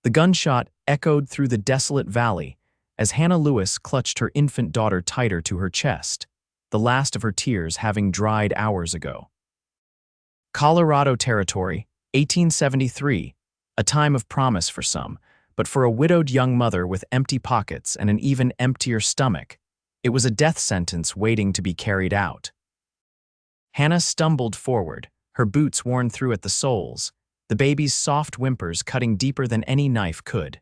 The gunshot echoed through the desolate valley as Hannah Lewis clutched her infant daughter tighter to her chest, the last of her tears having dried hours ago. Colorado Territory, 1873, a time of promise for some, but for a widowed young mother with empty pockets and an even emptier stomach, it was a death sentence waiting to be carried out. Hannah stumbled forward, her boots worn through at the soles, the baby's soft whimpers cutting deeper than any knife could.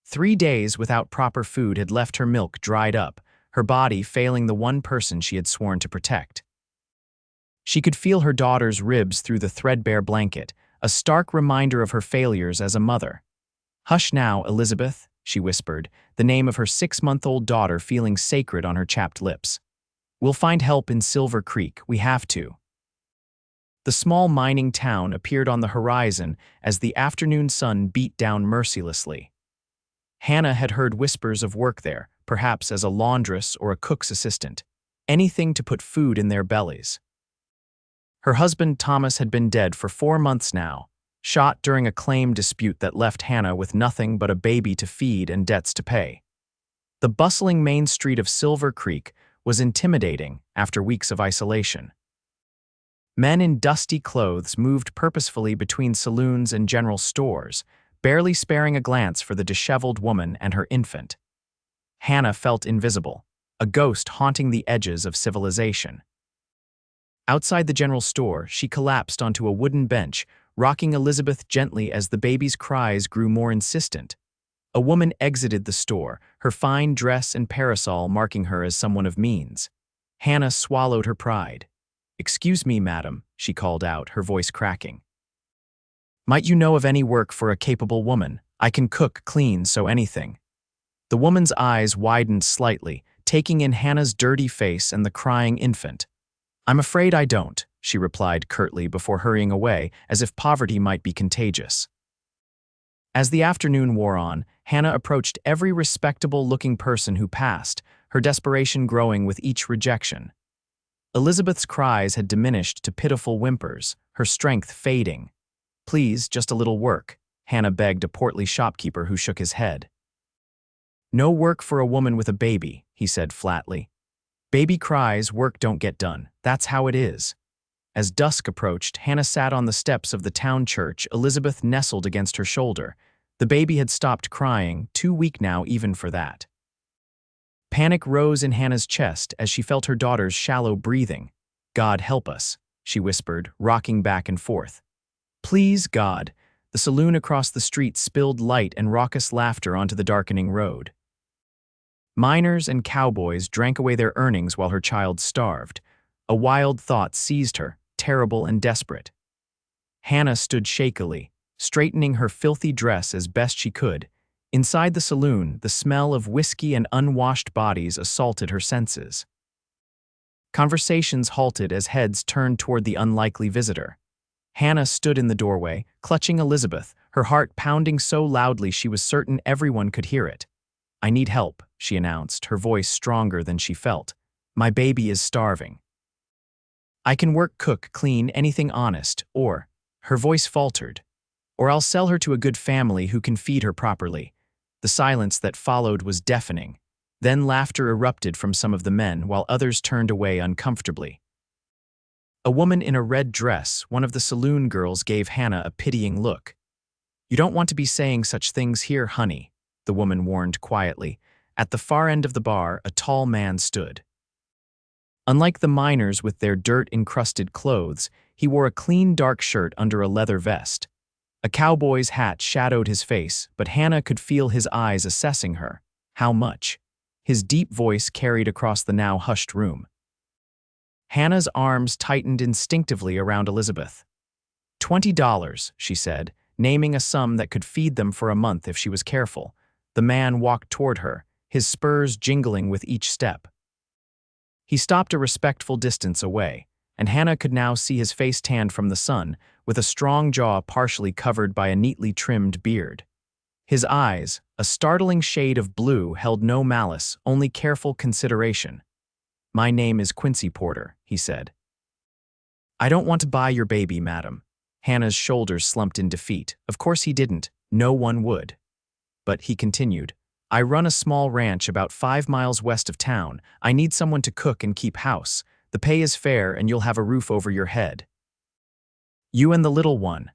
3 days without proper food had left her milk dried up, her body failing the one person she had sworn to protect. She could feel her daughter's ribs through the threadbare blanket, a stark reminder of her failures as a mother. "Hush now, Elizabeth," she whispered, the name of her 6-month-old daughter feeling sacred on her chapped lips. "We'll find help in Silver Creek, we have to." The small mining town appeared on the horizon as the afternoon sun beat down mercilessly. Hannah had heard whispers of work there, perhaps as a laundress or a cook's assistant, anything to put food in their bellies. Her husband Thomas had been dead for 4 months now, shot during a claim dispute that left Hannah with nothing but a baby to feed and debts to pay. The bustling main street of Silver Creek was intimidating after weeks of isolation. Men in dusty clothes moved purposefully between saloons and general stores, barely sparing a glance for the disheveled woman and her infant. Hannah felt invisible, a ghost haunting the edges of civilization. Outside the general store, she collapsed onto a wooden bench, rocking Elizabeth gently as the baby's cries grew more insistent. A woman exited the store, her fine dress and parasol marking her as someone of means. Hannah swallowed her pride. "Excuse me, madam," she called out, her voice cracking. "Might you know of any work for a capable woman? I can cook, clean, so anything." The woman's eyes widened slightly, taking in Hannah's dirty face and the crying infant. "I'm afraid I don't," she replied curtly before hurrying away, as if poverty might be contagious. As the afternoon wore on, Hannah approached every respectable-looking person who passed, her desperation growing with each rejection. Elizabeth's cries had diminished to pitiful whimpers, her strength fading. "Please, just a little work," Hannah begged a portly shopkeeper who shook his head. "No work for a woman with a baby," he said flatly. "Baby cries, work don't get done. That's how it is." As dusk approached, Hannah sat on the steps of the town church, Elizabeth nestled against her shoulder. The baby had stopped crying, too weak now even for that. Panic rose in Hannah's chest as she felt her daughter's shallow breathing. "God help us," she whispered, rocking back and forth. "Please, God." The saloon across the street spilled light and raucous laughter onto the darkening road. Miners and cowboys drank away their earnings while her child starved. A wild thought seized her, terrible and desperate. Hannah stood shakily, straightening her filthy dress as best she could. Inside the saloon, the smell of whiskey and unwashed bodies assaulted her senses. Conversations halted as heads turned toward the unlikely visitor. Hannah stood in the doorway, clutching Elizabeth, her heart pounding so loudly she was certain everyone could hear it. "I need help," she announced, her voice stronger than she felt. "My baby is starving. I can work, cook, clean, anything honest, or," her voice faltered, "or I'll sell her to a good family who can feed her properly." The silence that followed was deafening. Then laughter erupted from some of the men while others turned away uncomfortably. A woman in a red dress, one of the saloon girls, gave Hannah a pitying look. "You don't want to be saying such things here, honey," the woman warned quietly. At the far end of the bar, a tall man stood. Unlike the miners with their dirt-encrusted clothes, he wore a clean dark shirt under a leather vest. A cowboy's hat shadowed his face, but Hannah could feel his eyes assessing her. How much? His deep voice carried across the now hushed room. Hannah's arms tightened instinctively around Elizabeth. $20, she said, naming a sum that could feed them for a month if she was careful. The man walked toward her, his spurs jingling with each step. He stopped a respectful distance away, and Hannah could now see his face tanned from the sun, with a strong jaw partially covered by a neatly trimmed beard. His eyes, a startling shade of blue, held no malice, only careful consideration. "My name is Quincy Porter," he said. "I don't want to buy your baby, madam." Hannah's shoulders slumped in defeat. Of course he didn't. No one would. But he continued, I run a small ranch about 5 miles west of town. I need someone to cook and keep house. The pay is fair and you'll have a roof over your head. You and the little one.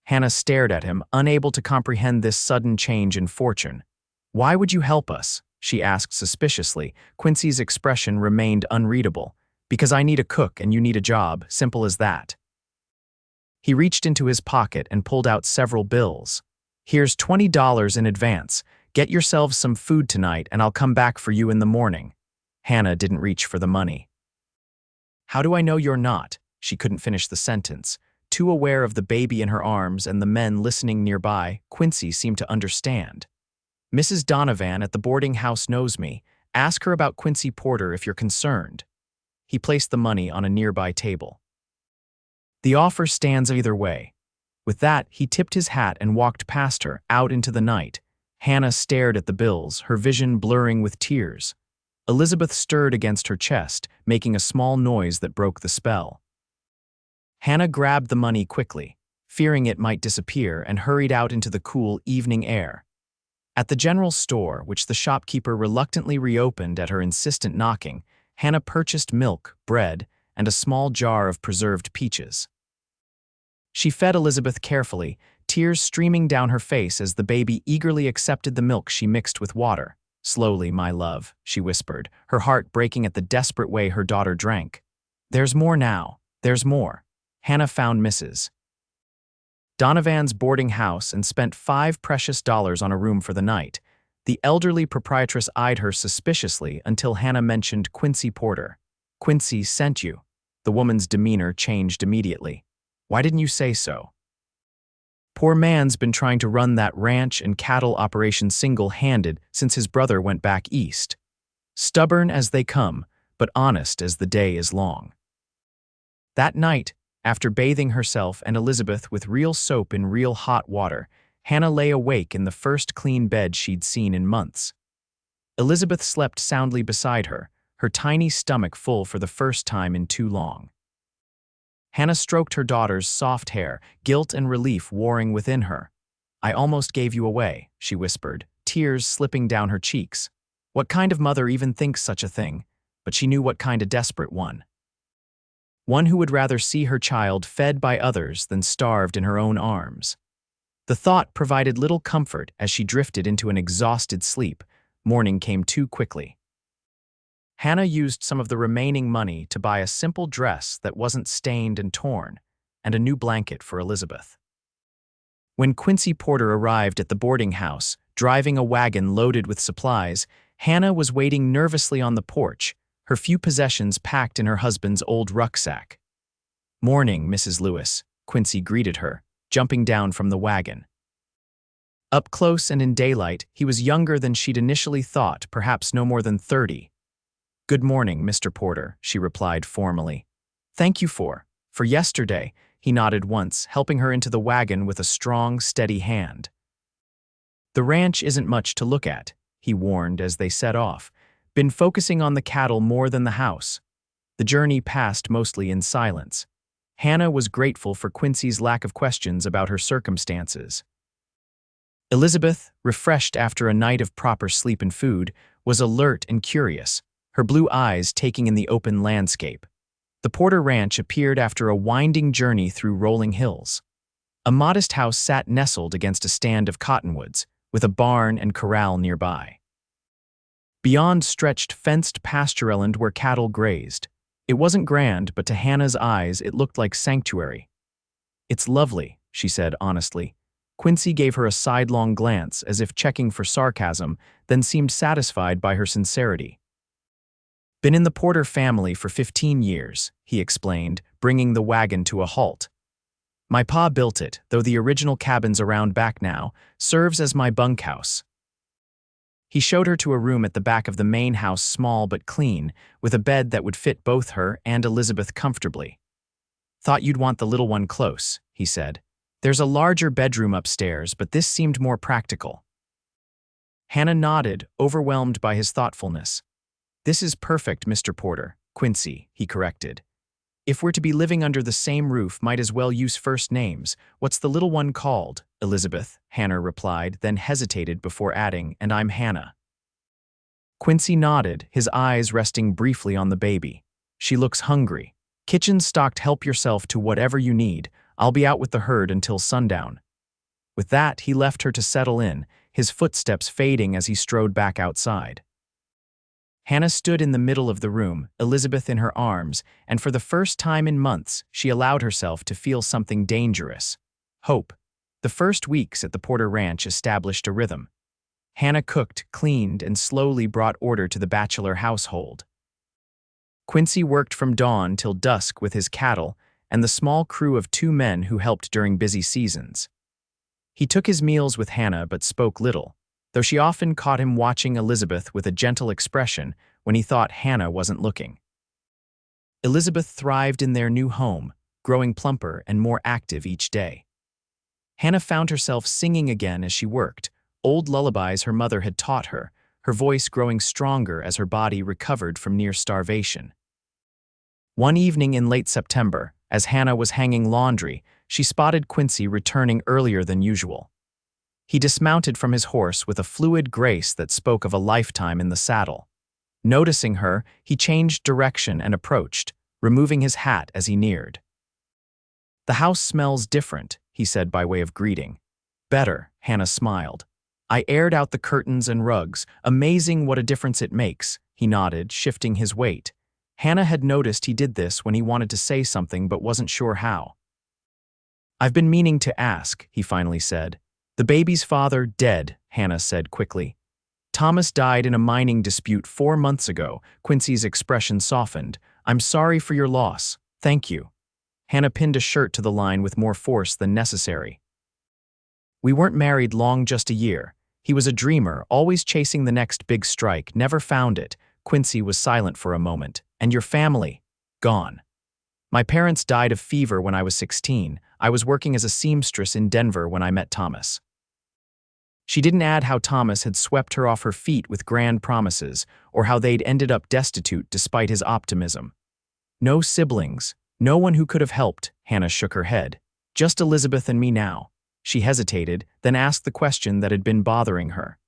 Hannah stared at him, unable to comprehend this sudden change in fortune. Why would you help us? She asked suspiciously. Quincy's expression remained unreadable. Because I need a cook and you need a job, simple as that. He reached into his pocket and pulled out several bills. Here's $20 in advance. Get yourselves some food tonight and I'll come back for you in the morning. Hannah didn't reach for the money. How do I know you're not? She couldn't finish the sentence. Too aware of the baby in her arms and the men listening nearby, Quincy seemed to understand. Mrs. Donovan at the boarding house knows me. Ask her about Quincy Porter if you're concerned. He placed the money on a nearby table. The offer stands either way. With that, he tipped his hat and walked past her, out into the night. Hannah stared at the bills, her vision blurring with tears. Elizabeth stirred against her chest, making a small noise that broke the spell. Hannah grabbed the money quickly, fearing it might disappear, and hurried out into the cool evening air. At the general store, which the shopkeeper reluctantly reopened at her insistent knocking, Hannah purchased milk, bread, and a small jar of preserved peaches. She fed Elizabeth carefully, tears streaming down her face as the baby eagerly accepted the milk she mixed with water. Slowly, my love, she whispered, her heart breaking at the desperate way her daughter drank. There's more now, there's more. Hannah found Mrs. Donovan's boarding house and spent $5 precious on a room for the night. The elderly proprietress eyed her suspiciously until Hannah mentioned Quincy Porter. Quincy sent you. The woman's demeanor changed immediately. Why didn't you say so? Poor man's been trying to run that ranch and cattle operation single-handed since his brother went back east. Stubborn as they come, but honest as the day is long. That night, after bathing herself and Elizabeth with real soap in real hot water, Hannah lay awake in the first clean bed she'd seen in months. Elizabeth slept soundly beside her, her tiny stomach full for the first time in too long. Hannah stroked her daughter's soft hair, guilt and relief warring within her. I almost gave you away, she whispered, tears slipping down her cheeks. What kind of mother even thinks such a thing? But she knew what kind of desperate one. One who would rather see her child fed by others than starved in her own arms. The thought provided little comfort as she drifted into an exhausted sleep. Morning came too quickly. Hannah used some of the remaining money to buy a simple dress that wasn't stained and torn, and a new blanket for Elizabeth. When Quincy Porter arrived at the boarding house, driving a wagon loaded with supplies, Hannah was waiting nervously on the porch, her few possessions packed in her husband's old rucksack. Morning, Mrs. Lewis, Quincy greeted her, jumping down from the wagon. Up close and in daylight, he was younger than she'd initially thought, perhaps no more than 30. Good morning, Mr. Porter, she replied formally. Thank you for yesterday, he nodded once, helping her into the wagon with a strong, steady hand. The ranch isn't much to look at, he warned as they set off. Been focusing on the cattle more than the house. The journey passed mostly in silence. Hannah was grateful for Quincy's lack of questions about her circumstances. Elizabeth, refreshed after a night of proper sleep and food, was alert and curious, her blue eyes taking in the open landscape. The Porter Ranch appeared after a winding journey through rolling hills. A modest house sat nestled against a stand of cottonwoods, with a barn and corral nearby. Beyond stretched fenced pastureland where cattle grazed. It wasn't grand, but to Hannah's eyes it looked like sanctuary. It's lovely, she said honestly. Quincy gave her a sidelong glance as if checking for sarcasm, then seemed satisfied by her sincerity. Been in the Porter family for 15 years, he explained, bringing the wagon to a halt. My pa built it, though the original cabin's around back now, serves as my bunkhouse. He showed her to a room at the back of the main house, small but clean, with a bed that would fit both her and Elizabeth comfortably. Thought you'd want the little one close, he said. There's a larger bedroom upstairs, but this seemed more practical. Hannah nodded, overwhelmed by his thoughtfulness. This is perfect, Mr. Porter. Quincy, he corrected. If we're to be living under the same roof, might as well use first names. What's the little one called? Elizabeth, Hannah replied, then hesitated before adding, and I'm Hannah. Quincy nodded, his eyes resting briefly on the baby. She looks hungry. Kitchen stocked, help yourself to whatever you need. I'll be out with the herd until sundown. With that, he left her to settle in, his footsteps fading as he strode back outside. Hannah stood in the middle of the room, Elizabeth in her arms, and for the first time in months, she allowed herself to feel something dangerous. Hope. The first weeks at the Porter Ranch established a rhythm. Hannah cooked, cleaned, and slowly brought order to the bachelor household. Quincy worked from dawn till dusk with his cattle and the small crew of 2 men who helped during busy seasons. He took his meals with Hannah but spoke little, though she often caught him watching Elizabeth with a gentle expression when he thought Hannah wasn't looking. Elizabeth thrived in their new home, growing plumper and more active each day. Hannah found herself singing again as she worked, old lullabies her mother had taught her, her voice growing stronger as her body recovered from near starvation. One evening in late September, as Hannah was hanging laundry, she spotted Quincy returning earlier than usual. He dismounted from his horse with a fluid grace that spoke of a lifetime in the saddle. Noticing her, he changed direction and approached, removing his hat as he neared. "The house smells different," he said by way of greeting. "Better," Hannah smiled. "I aired out the curtains and rugs. Amazing what a difference it makes," he nodded, shifting his weight. Hannah had noticed he did this when he wanted to say something but wasn't sure how. "I've been meaning to ask," he finally said. "The baby's father dead," Hannah said quickly. "Thomas died in a mining dispute 4 months ago." Quincy's expression softened. "I'm sorry for your loss. Thank you." Hannah pinned a shirt to the line with more force than necessary. "We weren't married long, just a year. He was a dreamer, always chasing the next big strike, never found it." Quincy was silent for a moment. "And your family?" "Gone. My parents died of fever when I was 16. I was working as a seamstress in Denver when I met Thomas." She didn't add how Thomas had swept her off her feet with grand promises, or how they'd ended up destitute despite his optimism. "No siblings, no one who could have helped," Hannah shook her head. "Just Elizabeth and me now." She hesitated, then asked the question that had been bothering her.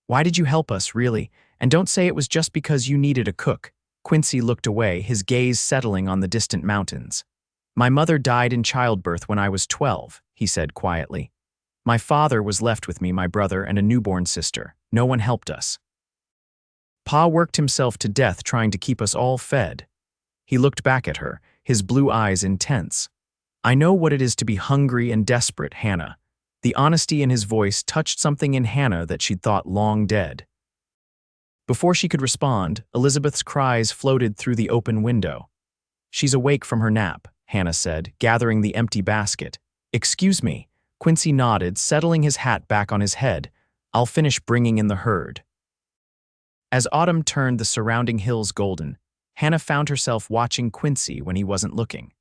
"Why did you help us, really? And don't say it was just because you needed a cook." Quincy looked away, his gaze settling on the distant mountains. "My mother died in childbirth when I was 12, he said quietly. "My father was left with me, my brother, and a newborn sister. No one helped us. Pa worked himself to death trying to keep us all fed." He looked back at her, his blue eyes intense. "I know what it is to be hungry and desperate, Hannah." The honesty in his voice touched something in Hannah that she'd thought long dead. Before she could respond, Elizabeth's cries floated through the open window. "She's awake from her nap," Hannah said, gathering the empty basket. "Excuse me." Quincy nodded, settling his hat back on his head. "I'll finish bringing in the herd." As autumn turned the surrounding hills golden, Hannah found herself watching Quincy when he wasn't looking.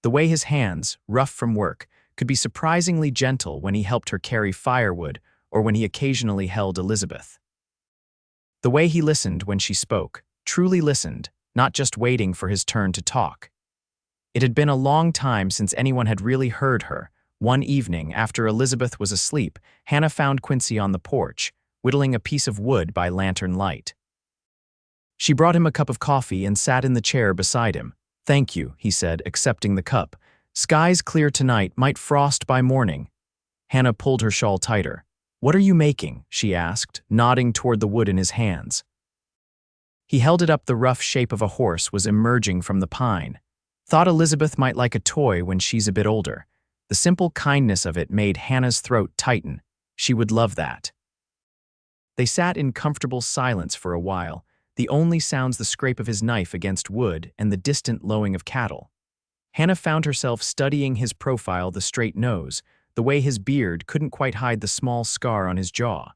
The way his hands, rough from work, could be surprisingly gentle when he helped her carry firewood or when he occasionally held Elizabeth. The way he listened when she spoke, truly listened, not just waiting for his turn to talk. It had been a long time since anyone had really heard her. One evening, after Elizabeth was asleep, Hannah found Quincy on the porch, whittling a piece of wood by lantern light. She brought him a cup of coffee and sat in the chair beside him. "Thank you," he said, accepting the cup. "Skies clear tonight, might frost by morning." Hannah pulled her shawl tighter. "What are you making?" she asked, nodding toward the wood in his hands. He held it up. The rough shape of a horse was emerging from the pine. "Thought Elizabeth might like a toy when she's a bit older." The simple kindness of it made Hannah's throat tighten. She would love that. They sat in comfortable silence for a while, the only sounds the scrape of his knife against wood and the distant lowing of cattle. Hannah found herself studying his profile, the straight nose, the way his beard couldn't quite hide the small scar on his jaw.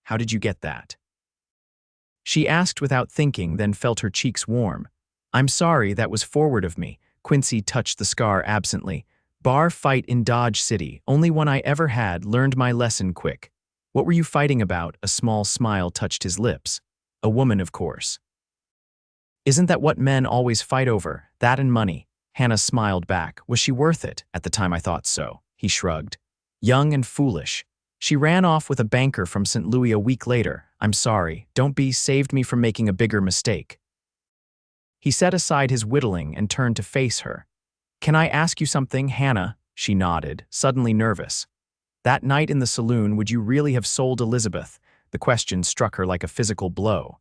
"How did you get that?" she asked without thinking, then felt her cheeks warm. "I'm sorry, that was forward of me." Quincy touched the scar absently. "Bar fight in Dodge City, only one I ever had, learned my lesson quick." "What were you fighting about?" A small smile touched his lips. "A woman, of course." Isn't that what men always fight over, that and money? Hannah smiled back. Was she worth it? At the time I thought so, he shrugged. Young and foolish. She ran off with a banker from St. Louis a week later. I'm sorry, don't be, saved me from making a bigger mistake. He set aside his whittling and turned to face her. Can I ask you something, Hannah? She nodded, suddenly nervous. That night in the saloon, would you really have sold Elizabeth? The question struck her like a physical blow.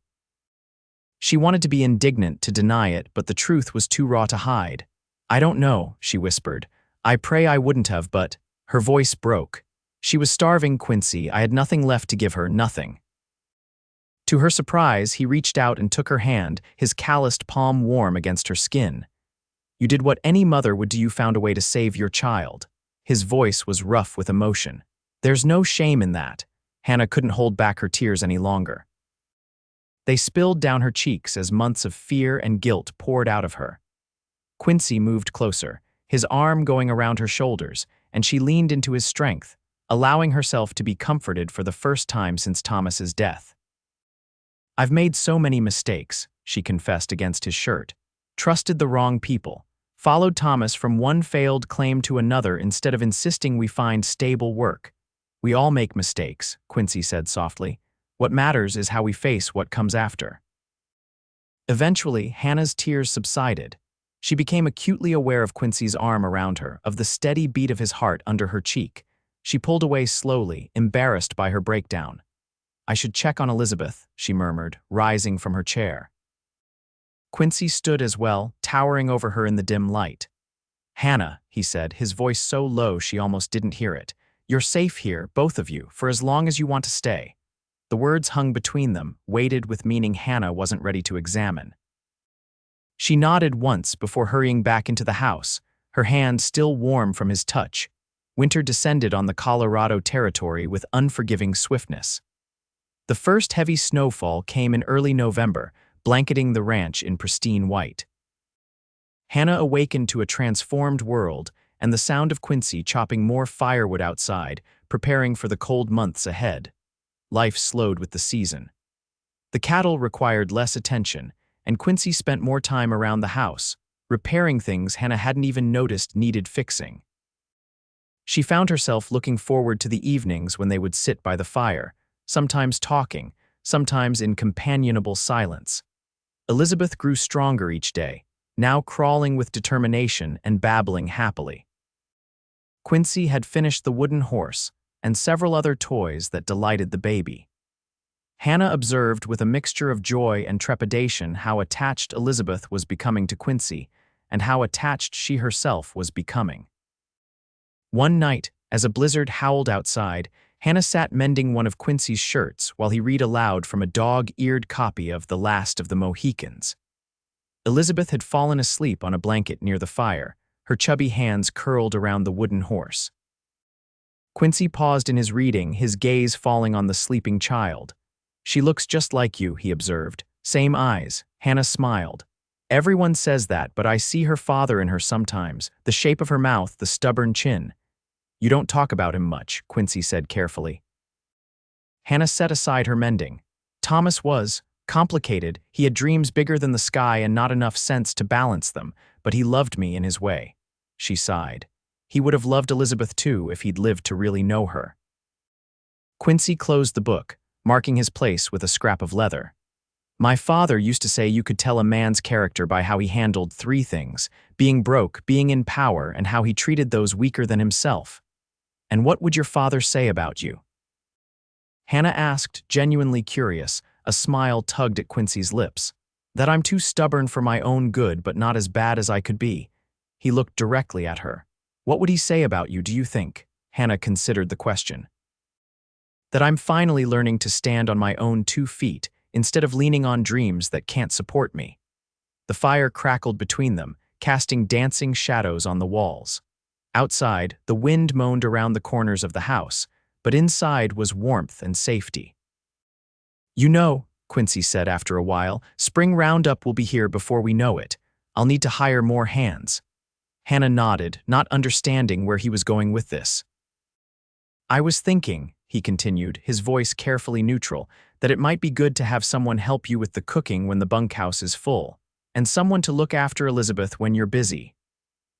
She wanted to be indignant, to deny it, but the truth was too raw to hide. I don't know, she whispered. I pray I wouldn't have, but… Her voice broke. She was starving, Quincy. I had nothing left to give her, nothing. To her surprise, he reached out and took her hand, his calloused palm warm against her skin. You did what any mother would do. You found a way to save your child. His voice was rough with emotion. There's no shame in that. Hannah couldn't hold back her tears any longer. They spilled down her cheeks as months of fear and guilt poured out of her. Quincy moved closer, his arm going around her shoulders, and she leaned into his strength, allowing herself to be comforted for the first time since Thomas's death. I've made so many mistakes, she confessed against his shirt. Trusted the wrong people. Followed Thomas from one failed claim to another instead of insisting we find stable work. We all make mistakes, Quincy said softly. What matters is how we face what comes after. Eventually, Hannah's tears subsided. She became acutely aware of Quincy's arm around her, of the steady beat of his heart under her cheek. She pulled away slowly, embarrassed by her breakdown. I should check on Elizabeth, she murmured, rising from her chair. Quincy stood as well, towering over her in the dim light. Hannah, he said, his voice so low she almost didn't hear it. You're safe here, both of you, for as long as you want to stay. The words hung between them, weighted with meaning Hannah wasn't ready to examine. She nodded once before hurrying back into the house, her hand still warm from his touch. Winter descended on the Colorado territory with unforgiving swiftness. The first heavy snowfall came in early November, blanketing the ranch in pristine white. Hannah awakened to a transformed world and the sound of Quincy chopping more firewood outside, preparing for the cold months ahead. Life slowed with the season. The cattle required less attention, and Quincy spent more time around the house, repairing things Hannah hadn't even noticed needed fixing. She found herself looking forward to the evenings when they would sit by the fire, sometimes talking, sometimes in companionable silence. Elizabeth grew stronger each day, now crawling with determination and babbling happily. Quincy had finished the wooden horse and several other toys that delighted the baby. Hannah observed with a mixture of joy and trepidation how attached Elizabeth was becoming to Quincy and how attached she herself was becoming. One night, as a blizzard howled outside, Hannah sat mending one of Quincy's shirts while he read aloud from a dog-eared copy of The Last of the Mohicans. Elizabeth had fallen asleep on a blanket near the fire, her chubby hands curled around the wooden horse. Quincy paused in his reading, his gaze falling on the sleeping child. She looks just like you, he observed. Same eyes. Hannah smiled. Everyone says that, but I see her father in her sometimes, the shape of her mouth, the stubborn chin. You don't talk about him much, Quincy said carefully. Hannah set aside her mending. Thomas was complicated. He had dreams bigger than the sky and not enough sense to balance them, but he loved me in his way. She sighed. He would have loved Elizabeth too if he'd lived to really know her. Quincy closed the book, marking his place with a scrap of leather. My father used to say you could tell a man's character by how he handled three things: being broke, being in power, and how he treated those weaker than himself. And what would your father say about you? Hannah asked, genuinely curious. A smile tugged at Quincy's lips. That I'm too stubborn for my own good, but not as bad as I could be. He looked directly at her. What would he say about you, do you think? Hannah considered the question. That I'm finally learning to stand on my own 2 feet, instead of leaning on dreams that can't support me. The fire crackled between them, casting dancing shadows on the walls. Outside, the wind moaned around the corners of the house, but inside was warmth and safety. You know, Quincy said after a while, spring roundup will be here before we know it. I'll need to hire more hands. Hannah nodded, not understanding where he was going with this. I was thinking, he continued, his voice carefully neutral, that it might be good to have someone help you with the cooking when the bunkhouse is full. And someone to look after Elizabeth when you're busy.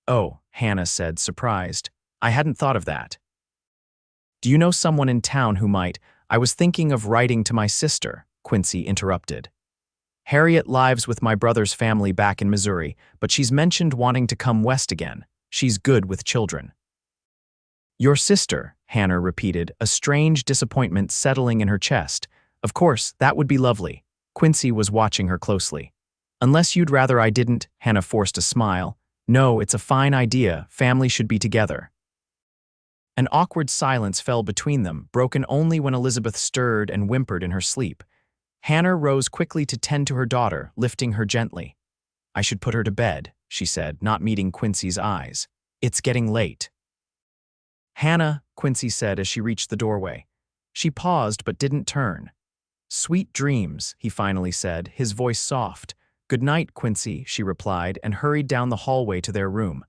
Oh, Hannah said, surprised. I hadn't thought of that. Do you know someone in town who might? I was thinking of writing to my sister, Quincy interrupted. Harriet lives with my brother's family back in Missouri, but she's mentioned wanting to come west again. She's good with children. Your sister, Hannah repeated, a strange disappointment settling in her chest. Of course, that would be lovely. Quincy was watching her closely. Unless you'd rather I didn't, Hannah forced a smile. No, it's a fine idea. Family should be together. An awkward silence fell between them, broken only when Elizabeth stirred and whimpered in her sleep. Hannah rose quickly to tend to her daughter, lifting her gently. I should put her to bed, she said, not meeting Quincy's eyes. It's getting late. Hannah, Quincy said as she reached the doorway. She paused but didn't turn. Sweet dreams, he finally said, his voice soft. Good night, Quincy, she replied and hurried down the hallway to their room.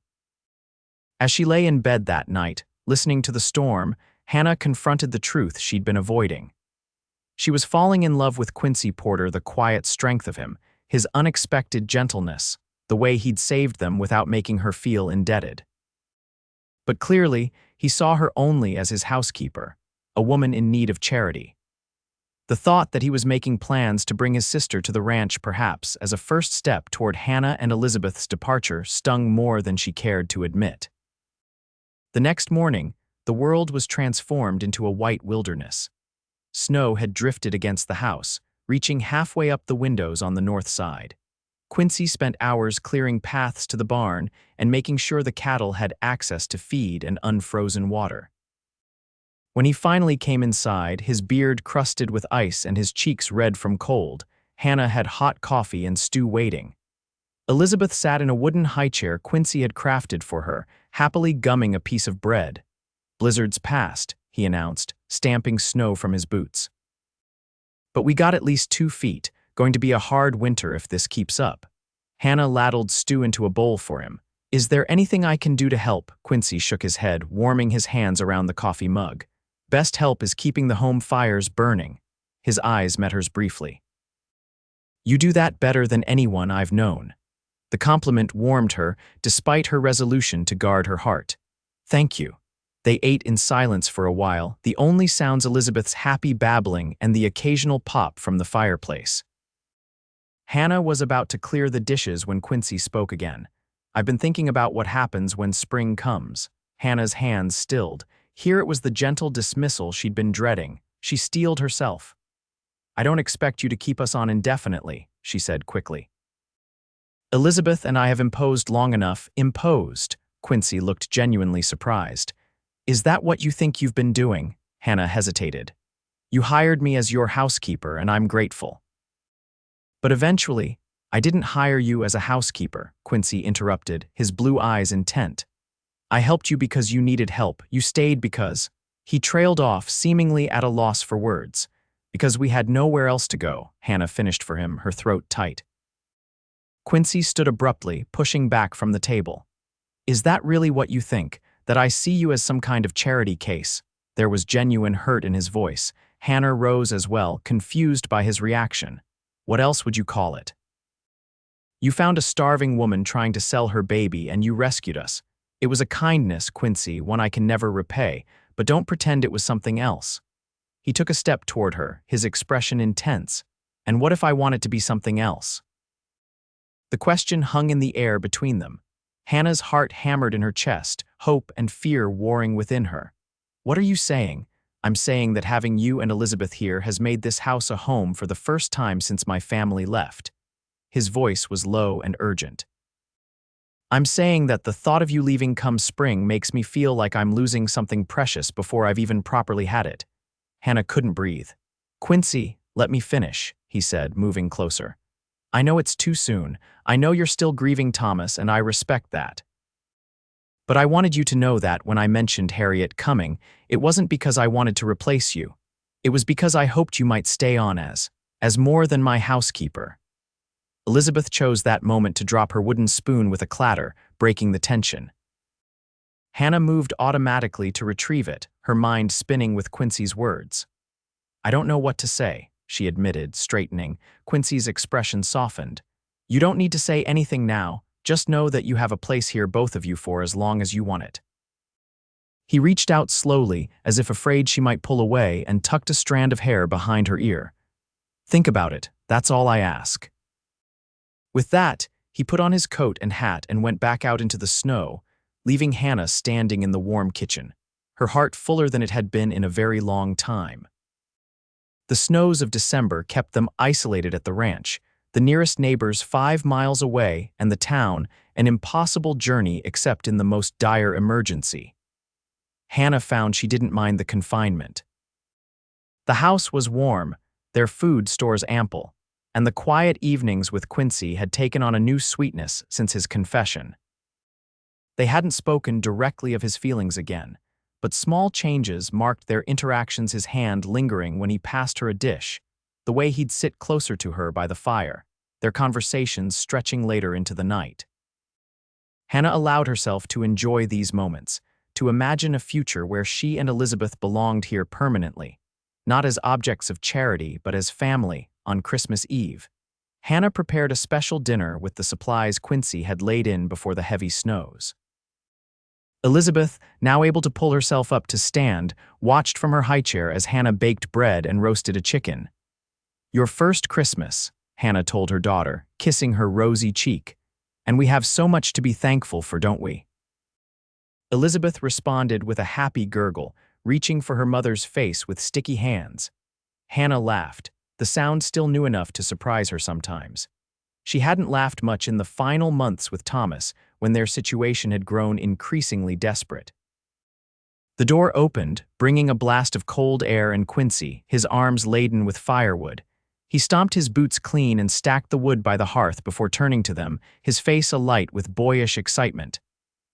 As she lay in bed that night, listening to the storm, Hannah confronted the truth she'd been avoiding. She was falling in love with Quincy Porter, the quiet strength of him, his unexpected gentleness, the way he'd saved them without making her feel indebted. But clearly, he saw her only as his housekeeper, a woman in need of charity. The thought that he was making plans to bring his sister to the ranch perhaps as a first step toward Hannah and Elizabeth's departure stung more than she cared to admit. The next morning, the world was transformed into a white wilderness. Snow had drifted against the house, reaching halfway up the windows on the north side. Quincy spent hours clearing paths to the barn and making sure the cattle had access to feed and unfrozen water. When he finally came inside, his beard crusted with ice and his cheeks red from cold, Hannah had hot coffee and stew waiting. Elizabeth sat in a wooden highchair Quincy had crafted for her, happily gumming a piece of bread. Blizzard's past, he announced, stamping snow from his boots. But we got at least 2 feet, going to be a hard winter if this keeps up. Hannah ladled stew into a bowl for him. Is there anything I can do to help? Quincy shook his head, warming his hands around the coffee mug. Best help is keeping the home fires burning. His eyes met hers briefly. You do that better than anyone I've known. The compliment warmed her, despite her resolution to guard her heart. Thank you. They ate in silence for a while, the only sounds Elizabeth's happy babbling and the occasional pop from the fireplace. Hannah was about to clear the dishes when Quincy spoke again. I've been thinking about what happens when spring comes. Hannah's hands stilled. Here it was the gentle dismissal she'd been dreading. She steeled herself. I don't expect you to keep us on indefinitely, she said quickly. Elizabeth and I have imposed long enough. Imposed? Quincy looked genuinely surprised. Is that what you think you've been doing? Hannah hesitated. You hired me as your housekeeper, and I'm grateful. But eventually, I didn't hire you as a housekeeper, Quincy interrupted, his blue eyes intent. I helped you because you needed help. You stayed because... He trailed off, seemingly at a loss for words. Because we had nowhere else to go, Hannah finished for him, her throat tight. Quincy stood abruptly, pushing back from the table. Is that really what you think? That I see you as some kind of charity case? There was genuine hurt in his voice. Hannah rose as well, confused by his reaction. What else would you call it? You found a starving woman trying to sell her baby and you rescued us. It was a kindness, Quincy, one I can never repay, but don't pretend it was something else. He took a step toward her, his expression intense. And what if I want it to be something else? The question hung in the air between them. Hannah's heart hammered in her chest, hope and fear warring within her. What are you saying? I'm saying that having you and Elizabeth here has made this house a home for the first time since my family left. His voice was low and urgent. I'm saying that the thought of you leaving come spring makes me feel like I'm losing something precious before I've even properly had it. Hannah couldn't breathe. Quincy, let me finish, he said, moving closer. I know it's too soon. I know you're still grieving Thomas, and I respect that. But I wanted you to know that when I mentioned Harriet coming, it wasn't because I wanted to replace you. It was because I hoped you might stay on as more than my housekeeper. Elizabeth chose that moment to drop her wooden spoon with a clatter, breaking the tension. Hannah moved automatically to retrieve it, her mind spinning with Quincy's words. I don't know what to say, she admitted, straightening. Quincy's expression softened. You don't need to say anything now, just know that you have a place here, both of you, for as long as you want it. He reached out slowly, as if afraid she might pull away, and tucked a strand of hair behind her ear. Think about it, that's all I ask. With that, he put on his coat and hat and went back out into the snow, leaving Hannah standing in the warm kitchen, her heart fuller than it had been in a very long time. The snows of December kept them isolated at the ranch, the nearest neighbors 5 miles away, and the town an impossible journey except in the most dire emergency. Hannah found she didn't mind the confinement. The house was warm, their food stores ample, and the quiet evenings with Quincy had taken on a new sweetness since his confession. They hadn't spoken directly of his feelings again, but small changes marked their interactions, his hand lingering when he passed her a dish, the way he'd sit closer to her by the fire, their conversations stretching later into the night. Hannah allowed herself to enjoy these moments, to imagine a future where she and Elizabeth belonged here permanently, not as objects of charity but as family. On Christmas Eve, Hannah prepared a special dinner with the supplies Quincy had laid in before the heavy snows. Elizabeth, now able to pull herself up to stand, watched from her high chair as Hannah baked bread and roasted a chicken. "Your first Christmas," Hannah told her daughter, kissing her rosy cheek, "and we have so much to be thankful for, don't we?" Elizabeth responded with a happy gurgle, reaching for her mother's face with sticky hands. Hannah laughed, the sound still new enough to surprise her sometimes. She hadn't laughed much in the final months with Thomas, when their situation had grown increasingly desperate. The door opened, bringing a blast of cold air, and Quincy, his arms laden with firewood. He stomped his boots clean and stacked the wood by the hearth before turning to them, his face alight with boyish excitement.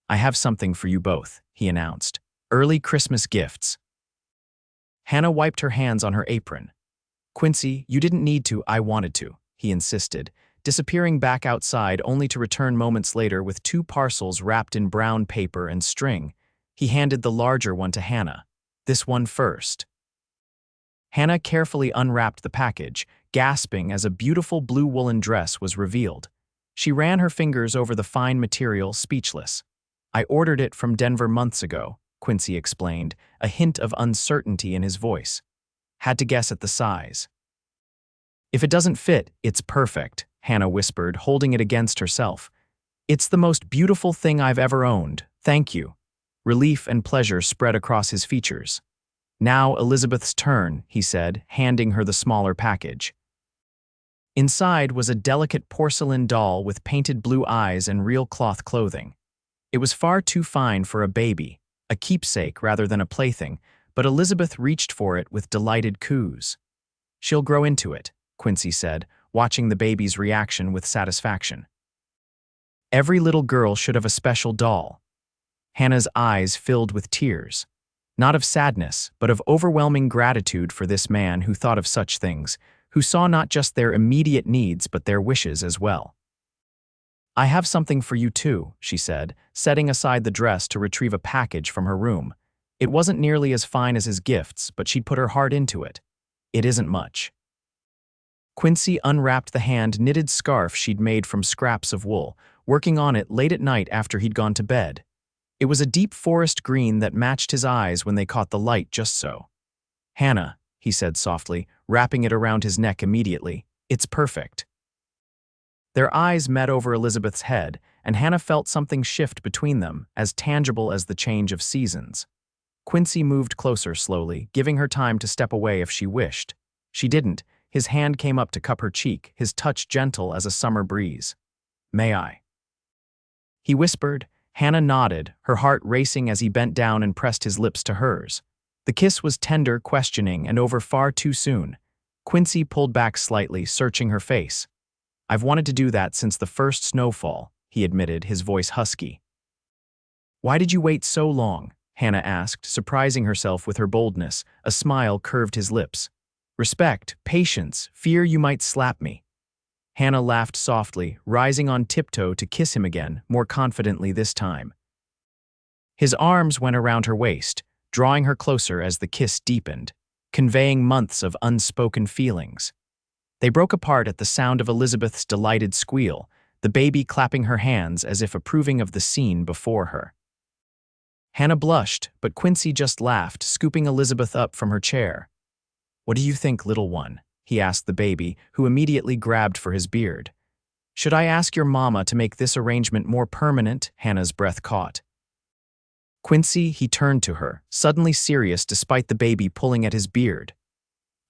"I have something for you both," he announced. "Early Christmas gifts." Hannah wiped her hands on her apron. "Quincy, you didn't need to, I wanted to," he insisted, disappearing back outside only to return moments later with 2 parcels wrapped in brown paper and string. He handed the larger one to Hannah. "This one first." Hannah carefully unwrapped the package, gasping as a beautiful blue woolen dress was revealed. She ran her fingers over the fine material, speechless. "I ordered it from Denver months ago," Quincy explained, a hint of uncertainty in his voice. "Had to guess at the size." "If it doesn't fit, it's perfect," Hannah whispered, holding it against herself. "It's the most beautiful thing I've ever owned. Thank you." Relief and pleasure spread across his features. "Now Elizabeth's turn," he said, handing her the smaller package. Inside was a delicate porcelain doll with painted blue eyes and real cloth clothing. It was far too fine for a baby, a keepsake rather than a plaything, but Elizabeth reached for it with delighted coos. "She'll grow into it," Quincy said, watching the baby's reaction with satisfaction. "Every little girl should have a special doll." Hannah's eyes filled with tears, not of sadness, but of overwhelming gratitude for this man who thought of such things, who saw not just their immediate needs but their wishes as well. "I have something for you too," she said, setting aside the dress to retrieve a package from her room. It wasn't nearly as fine as his gifts, but she'd put her heart into it. "It isn't much." Quincy unwrapped the hand-knitted scarf she'd made from scraps of wool, working on it late at night after he'd gone to bed. It was a deep forest green that matched his eyes when they caught the light just so. "Hannah," he said softly, wrapping it around his neck immediately, "it's perfect." Their eyes met over Elizabeth's head, and Hannah felt something shift between them, as tangible as the change of seasons. Quincy moved closer slowly, giving her time to step away if she wished. She didn't. His hand came up to cup her cheek, his touch gentle as a summer breeze. "May I?" he whispered. Hannah nodded, her heart racing as he bent down and pressed his lips to hers. The kiss was tender, questioning, and over far too soon. Quincy pulled back slightly, searching her face. "I've wanted to do that since the first snowfall," he admitted, his voice husky. "Why did you wait so long?" Hannah asked, surprising herself with her boldness. A smile curved his lips. "Respect, patience, fear you might slap me." Hannah laughed softly, rising on tiptoe to kiss him again, more confidently this time. His arms went around her waist, drawing her closer as the kiss deepened, conveying months of unspoken feelings. They broke apart at the sound of Elizabeth's delighted squeal, the baby clapping her hands as if approving of the scene before her. Hannah blushed, but Quincy just laughed, scooping Elizabeth up from her chair. "What do you think, little one?" he asked the baby, who immediately grabbed for his beard. "Should I ask your mama to make this arrangement more permanent?" Hannah's breath caught. "Quincy," he turned to her, suddenly serious despite the baby pulling at his beard.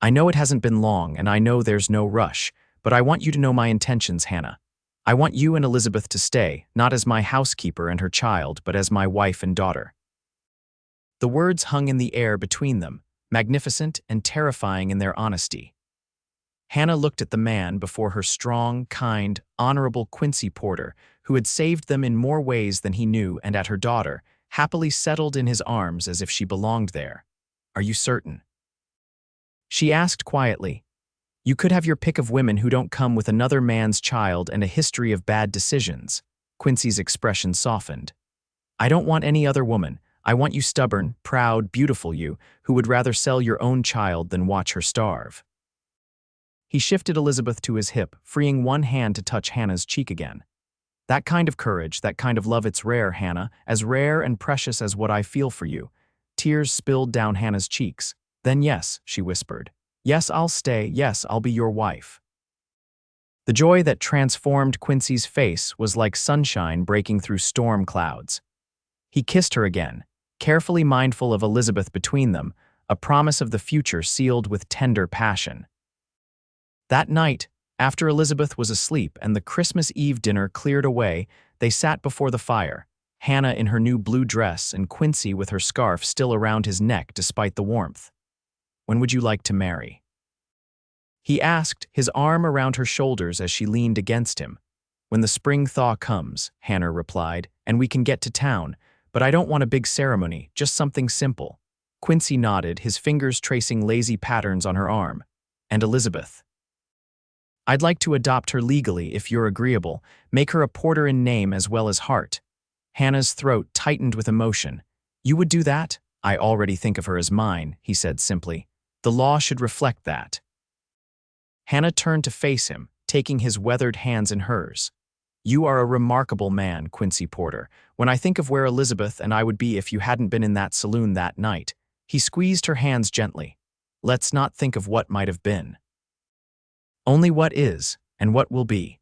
"I know it hasn't been long, and I know there's no rush, but I want you to know my intentions, Hannah. I want you and Elizabeth to stay, not as my housekeeper and her child, but as my wife and daughter." The words hung in the air between them, magnificent and terrifying in their honesty. Hannah looked at the man before her, strong, kind, honorable Quincy Porter, who had saved them in more ways than he knew, and at her daughter, happily settled in his arms as if she belonged there. "Are you certain?" she asked quietly. "You could have your pick of women who don't come with another man's child and a history of bad decisions." Quincy's expression softened. "I don't want any other woman. I want you stubborn, proud, beautiful you, who would rather sell your own child than watch her starve." He shifted Elizabeth to his hip, freeing one hand to touch Hannah's cheek again. "That kind of courage, that kind of love, it's rare, Hannah, as rare and precious as what I feel for you." Tears spilled down Hannah's cheeks. "Then yes," she whispered. "Yes, I'll stay. Yes, I'll be your wife." The joy that transformed Quincy's face was like sunshine breaking through storm clouds. He kissed her again, carefully mindful of Elizabeth between them, a promise of the future sealed with tender passion. That night, after Elizabeth was asleep and the Christmas Eve dinner cleared away, they sat before the fire, Hannah in her new blue dress and Quincy with her scarf still around his neck despite the warmth. "When would you like to marry?" he asked, his arm around her shoulders as she leaned against him. "When the spring thaw comes," Hannah replied, "and we can get to town, but I don't want a big ceremony, just something simple." Quincy nodded, his fingers tracing lazy patterns on her arm. "And Elizabeth?" "I'd like to adopt her legally if you're agreeable, make her a Porter in name as well as heart." Hannah's throat tightened with emotion. "You would do that?" "I already think of her as mine," he said simply. "The law should reflect that." Hannah turned to face him, taking his weathered hands in hers. "You are a remarkable man, Quincy Porter. When I think of where Elizabeth and I would be if you hadn't been in that saloon that night." He squeezed her hands gently. "Let's not think of what might have been. Only what is, and what will be."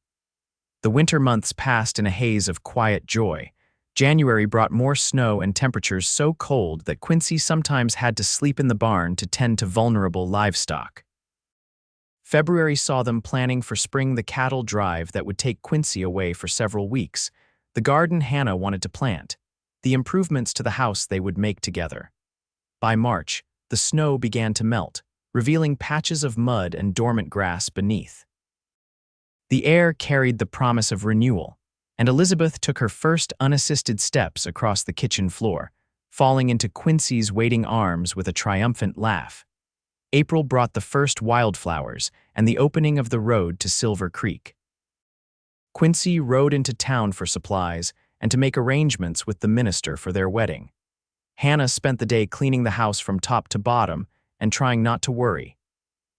The winter months passed in a haze of quiet joy. January brought more snow and temperatures so cold that Quincy sometimes had to sleep in the barn to tend to vulnerable livestock. February saw them planning for spring, the cattle drive that would take Quincy away for several weeks, the garden Hannah wanted to plant, the improvements to the house they would make together. By March, the snow began to melt, revealing patches of mud and dormant grass beneath. The air carried the promise of renewal, and Elizabeth took her first unassisted steps across the kitchen floor, falling into Quincy's waiting arms with a triumphant laugh. April brought the first wildflowers and the opening of the road to Silver Creek. Quincy rode into town for supplies and to make arrangements with the minister for their wedding. Hannah spent the day cleaning the house from top to bottom and trying not to worry.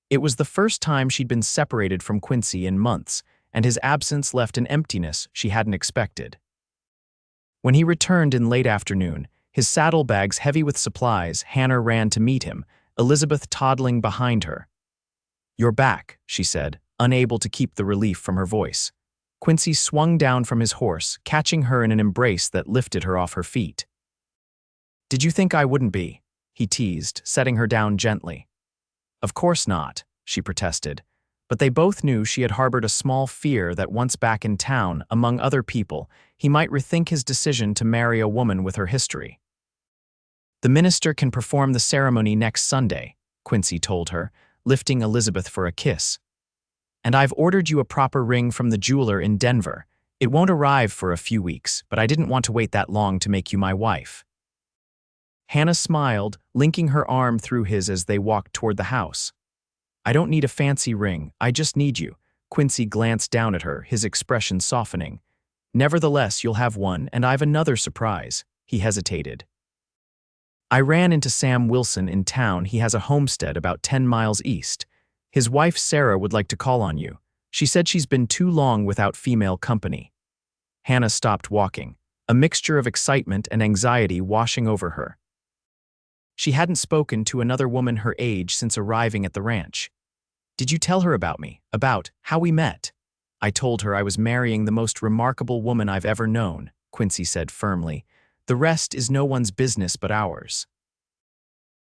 It was the first time she'd been separated from Quincy in months, and his absence left an emptiness she hadn't expected. When he returned in late afternoon, his saddlebags heavy with supplies, Hannah ran to meet him, Elizabeth toddling behind her. "You're back," she said, unable to keep the relief from her voice. Quincy swung down from his horse, catching her in an embrace that lifted her off her feet. "Did you think I wouldn't be?" he teased, setting her down gently. "Of course not," she protested, but they both knew she had harbored a small fear that once back in town, among other people, he might rethink his decision to marry a woman with her history. "The minister can perform the ceremony next Sunday," Quincy told her, lifting Elizabeth for a kiss. "And I've ordered you a proper ring from the jeweler in Denver. It won't arrive for a few weeks, but I didn't want to wait that long to make you my wife." Hannah smiled, linking her arm through his as they walked toward the house. "I don't need a fancy ring, I just need you." Quincy glanced down at her, his expression softening. "Nevertheless, you'll have one, and I've another surprise." He hesitated. "I ran into Sam Wilson in town. He has a homestead about 10 miles east. His wife Sarah would like to call on you. She said she's been too long without female company. Hannah stopped walking, a mixture of excitement and anxiety washing over her. She hadn't spoken to another woman her age since arriving at the ranch. Did you tell her about me, about how we met? I told her I was marrying the most remarkable woman I've ever known, Quincy said firmly. The rest is no one's business but ours.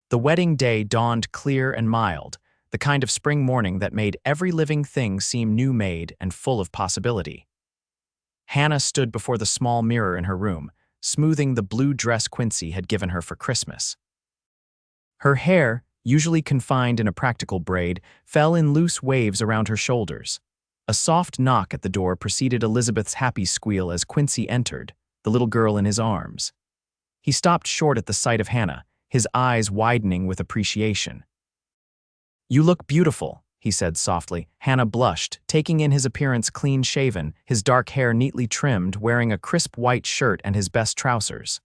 The wedding day dawned clear and mild, the kind of spring morning that made every living thing seem new-made and full of possibility. Hannah stood before the small mirror in her room, smoothing the blue dress Quincy had given her for Christmas. Her hair, usually confined in a practical braid, fell in loose waves around her shoulders. A soft knock at the door preceded Elizabeth's happy squeal as Quincy entered, the little girl in his arms. He stopped short at the sight of Hannah, his eyes widening with appreciation. "You look beautiful," he said softly. Hannah blushed, taking in his appearance clean-shaven, his dark hair neatly trimmed, wearing a crisp white shirt and his best trousers.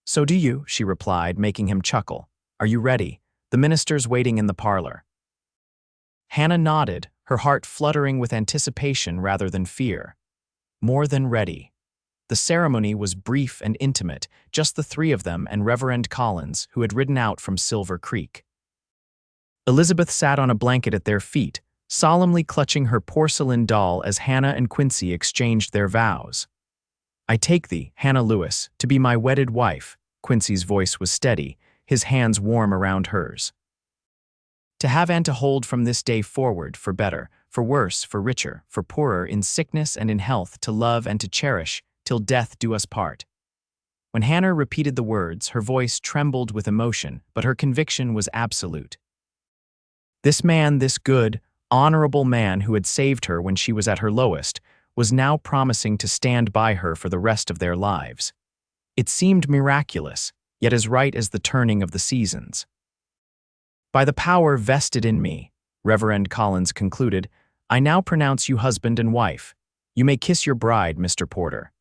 "So do you," she replied, making him chuckle. "Are you ready? The minister's waiting in the parlor." Hannah nodded, her heart fluttering with anticipation rather than fear. More than ready. The ceremony was brief and intimate, just the three of them and Reverend Collins, who had ridden out from Silver Creek. Elizabeth sat on a blanket at their feet, solemnly clutching her porcelain doll as Hannah and Quincy exchanged their vows. "I take thee, Hannah Lewis, to be my wedded wife." Quincy's voice was steady, his hands warm around hers. "To have and to hold from this day forward, for better, for worse, for richer, for poorer, in sickness and in health, to love and to cherish, till death do us part." When Hannah repeated the words, her voice trembled with emotion, but her conviction was absolute. This man, this good, honorable man who had saved her when she was at her lowest, was now promising to stand by her for the rest of their lives. It seemed miraculous, yet as right as the turning of the seasons. "By the power vested in me," Reverend Collins concluded, "I now pronounce you husband and wife. You may kiss your bride, Mr. Porter."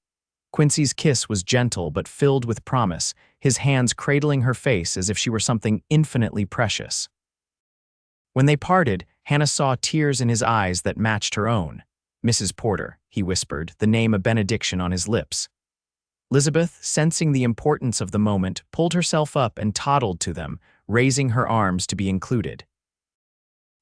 Quincy's kiss was gentle but filled with promise, his hands cradling her face as if she were something infinitely precious. When they parted, Hannah saw tears in his eyes that matched her own. "Mrs. Porter," he whispered, the name a benediction on his lips. Elizabeth, sensing the importance of the moment, pulled herself up and toddled to them, raising her arms to be included.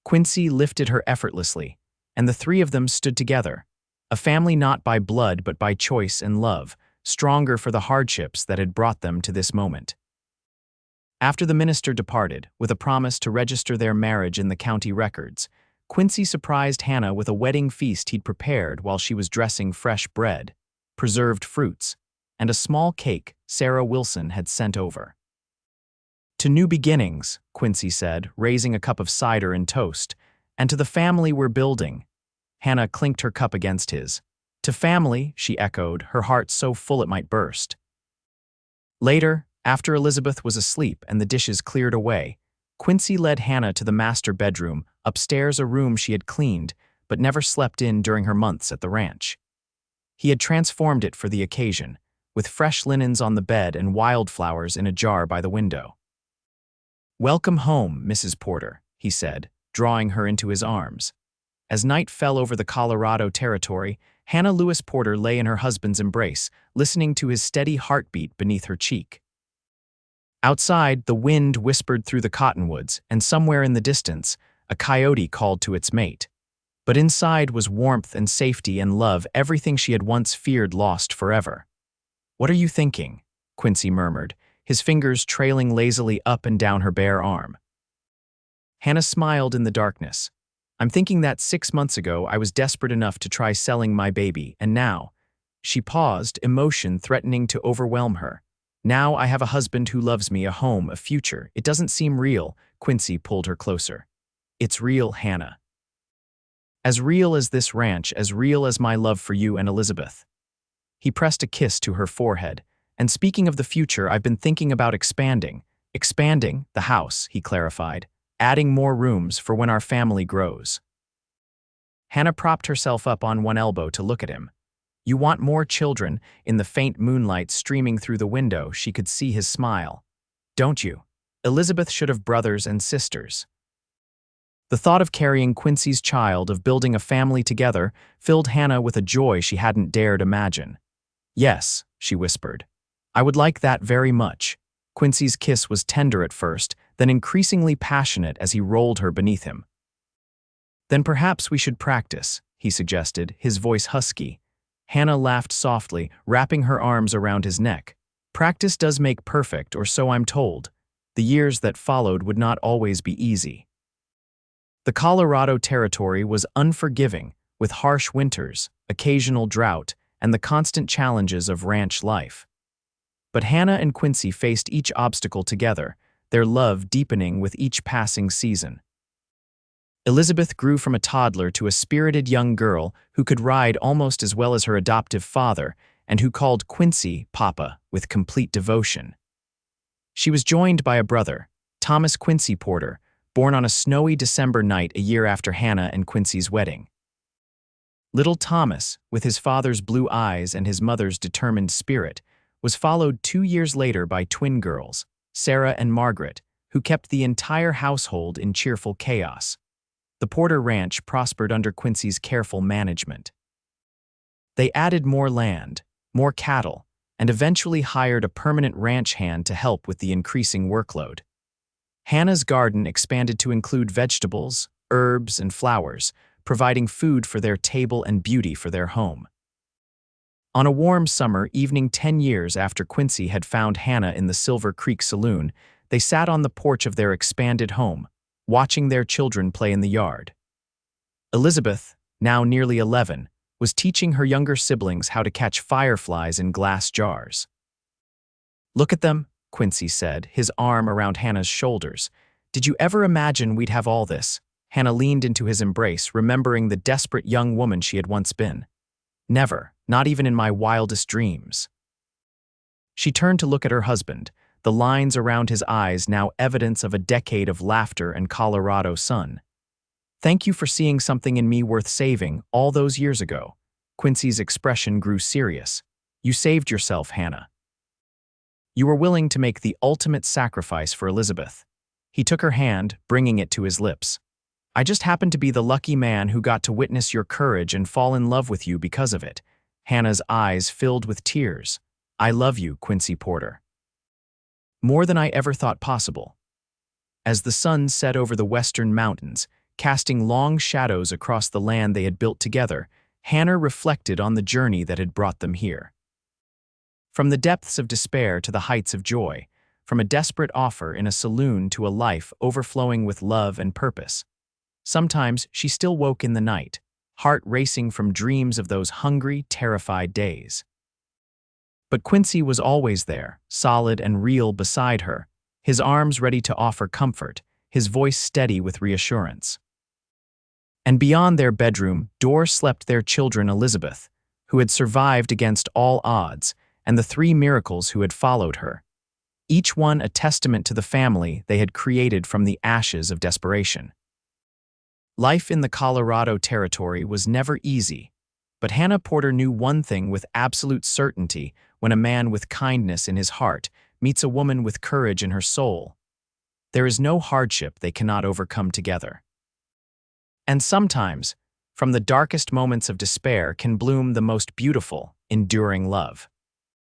Quincy lifted her effortlessly, and the three of them stood together, a family not by blood but by choice and love, stronger for the hardships that had brought them to this moment. After the minister departed, with a promise to register their marriage in the county records, Quincy surprised Hannah with a wedding feast he'd prepared while she was dressing fresh bread, preserved fruits, and a small cake Sarah Wilson had sent over. "To new beginnings," Quincy said, raising a cup of cider and toast, "and to the family we're building." Hannah clinked her cup against his. "To family," she echoed, her heart so full it might burst. Later, after Elizabeth was asleep and the dishes cleared away, Quincy led Hannah to the master bedroom, upstairs, a room she had cleaned but never slept in during her months at the ranch. He had transformed it for the occasion, with fresh linens on the bed and wildflowers in a jar by the window. "Welcome home, Mrs. Porter," he said, drawing her into his arms. As night fell over the Colorado territory, Hannah Lewis Porter lay in her husband's embrace, listening to his steady heartbeat beneath her cheek. Outside, the wind whispered through the cottonwoods, and somewhere in the distance, a coyote called to its mate. But inside was warmth and safety and love, everything she had once feared lost forever. "What are you thinking?" Quincy murmured, his fingers trailing lazily up and down her bare arm. Hannah smiled in the darkness. "I'm thinking that 6 months ago I was desperate enough to try selling my baby, and now—" She paused, emotion threatening to overwhelm her. "Now I have a husband who loves me, a home, a future. It doesn't seem real." Quincy pulled her closer. "It's real, Hannah. As real as this ranch, as real as my love for you and Elizabeth." He pressed a kiss to her forehead. "And speaking of the future, I've been thinking about expanding." "Expanding the house," he clarified. "Adding more rooms for when our family grows." Hannah propped herself up on one elbow to look at him. "You want more children?" In the faint moonlight streaming through the window, she could see his smile. "Don't you? Elizabeth should have brothers and sisters." The thought of carrying Quincy's child, of building a family together, filled Hannah with a joy she hadn't dared imagine. "Yes," she whispered. "I would like that very much." Quincy's kiss was tender at first, then increasingly passionate as he rolled her beneath him. "Then perhaps we should practice," he suggested, his voice husky. Hannah laughed softly, wrapping her arms around his neck. "Practice does make perfect, or so I'm told." The years that followed would not always be easy. The Colorado Territory was unforgiving, with harsh winters, occasional drought, and the constant challenges of ranch life. But Hannah and Quincy faced each obstacle together, their love deepening with each passing season. Elizabeth grew from a toddler to a spirited young girl who could ride almost as well as her adoptive father and who called Quincy Papa with complete devotion. She was joined by a brother, Thomas Quincy Porter, born on a snowy December night a year after Hannah and Quincy's wedding. Little Thomas, with his father's blue eyes and his mother's determined spirit, was followed 2 years later by twin girls, Sarah and Margaret, who kept the entire household in cheerful chaos. The Porter Ranch prospered under Quincy's careful management. They added more land, more cattle, and eventually hired a permanent ranch hand to help with the increasing workload. Hannah's garden expanded to include vegetables, herbs, and flowers, providing food for their table and beauty for their home. On a warm summer evening 10 years after Quincy had found Hannah in the Silver Creek Saloon, they sat on the porch of their expanded home, watching their children play in the yard. Elizabeth, now nearly 11, was teaching her younger siblings how to catch fireflies in glass jars. "Look at them," Quincy said, his arm around Hannah's shoulders. "Did you ever imagine we'd have all this?" Hannah leaned into his embrace, remembering the desperate young woman she had once been. "Never, not even in my wildest dreams." She turned to look at her husband, the lines around his eyes now evidence of a decade of laughter and Colorado sun. "Thank you for seeing something in me worth saving all those years ago." Quincy's expression grew serious. "You saved yourself, Hannah. You were willing to make the ultimate sacrifice for Elizabeth." He took her hand, bringing it to his lips. "I just happened to be the lucky man who got to witness your courage and fall in love with you because of it." Hannah's eyes filled with tears. "I love you, Quincy Porter. More than I ever thought possible." As the sun set over the western mountains, casting long shadows across the land they had built together, Hannah reflected on the journey that had brought them here. From the depths of despair to the heights of joy, from a desperate offer in a saloon to a life overflowing with love and purpose. Sometimes she still woke in the night, heart racing from dreams of those hungry, terrified days. But Quincy was always there, solid and real beside her, his arms ready to offer comfort, his voice steady with reassurance. And beyond their bedroom door slept their children Elizabeth, who had survived against all odds, and the 3 miracles who had followed her, each one a testament to the family they had created from the ashes of desperation. Life in the Colorado Territory was never easy, but Hannah Porter knew one thing with absolute certainty: when a man with kindness in his heart meets a woman with courage in her soul, there is no hardship they cannot overcome together. And sometimes, from the darkest moments of despair can bloom the most beautiful, enduring love.